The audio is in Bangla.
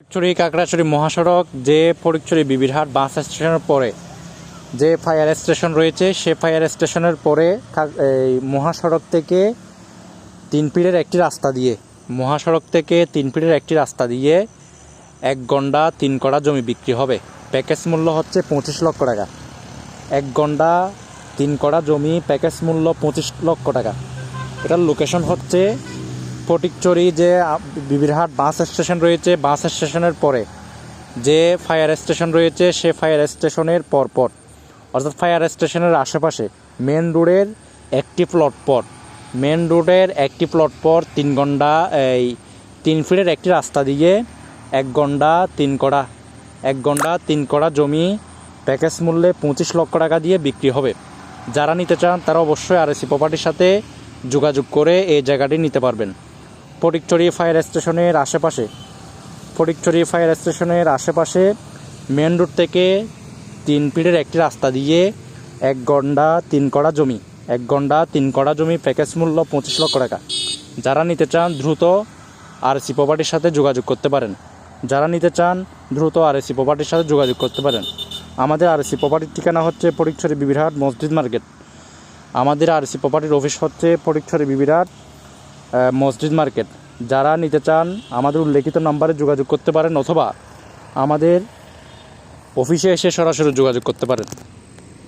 ফটিকছড়ি কাকড়াছড়ি মহাসড়ক যে ফটিকছড়ি বিবিরহাট বাস স্টেশনের পরে যে ফায়ার স্টেশন রয়েছে, সে ফায়ার স্টেশনের পরে এই মহাসড়ক থেকে 3 ফিটের একটি রাস্তা দিয়ে এক গন্ডা 3 কড়া জমি বিক্রি হবে। প্যাকেজ মূল্য হচ্ছে 25 লক্ষ টাকা। 1 গন্ডা 3 কড়া জমি প্যাকেজ মূল্য 25 লক্ষ টাকা। এটার লোকেশন হচ্ছে ফটিকছড়ি যে বিবিরহাট বাস স্টেশন রয়েছে, বাস স্টেশনের পরে যে ফায়ার স্টেশন রয়েছে, সে ফায়ার স্টেশনের পরপর, অর্থাৎ ফায়ার স্টেশনের আশেপাশে মেন রোডের একটি প্লট পর 3 গন্ডা 3 ফিটের একটি রাস্তা দিয়ে 1 গন্ডা 3 কড়া জমি প্যাকেজ মূল্যে 25 লক্ষ টাকা দিয়ে বিক্রি হবে। যারা নিতে চান তারা অবশ্যই আরএসি প্রপার্টির সাথে যোগাযোগ করে এই জায়গাটি নিতে পারবেন। ফটিকছড়ি ফায়ার স্টেশনের আশেপাশে মেন রোড থেকে 3 ফিটের একটি রাস্তা দিয়ে 1 গন্ডা 3 কড়া জমি প্যাকেজ মূল্য 25 লক্ষ টাকা। যারা নিতে চান দ্রুত আরএসি প্রপার্টির সাথে যোগাযোগ করতে পারেন। আমাদের আরএসি প্রপার্টির ঠিকানা হচ্ছে ফটিকছড়ি বিবিরহাট মসজিদ মার্কেট। আমাদের আরএসি প্রপার্টির অফিস হচ্ছে ফটিকছড়ি বিবিরহাট মসজিদ মার্কেট। যারা নিতে চান আমাদের উল্লেখিত নাম্বারে যোগাযোগ করতে পারেন, অথবা আমাদের অফিসে এসে সরাসরি যোগাযোগ করতে পারেন।